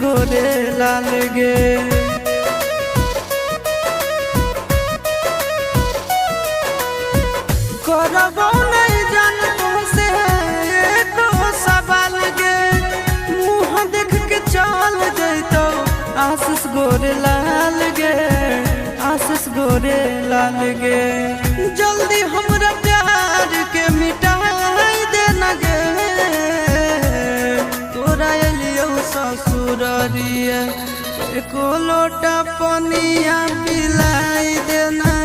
गोरे लाल गे। करबो नहीं जान तुमसे एको सवाल गे, मुँह देख के चल जैतो आशीष गोरे लाल गे, आशीष गोरे लाल गे। जल्दी हमरा प्यार के मिटाई देना गे, तोरा एलियो ससुररिया एको लोटा पनिया पिलाई देना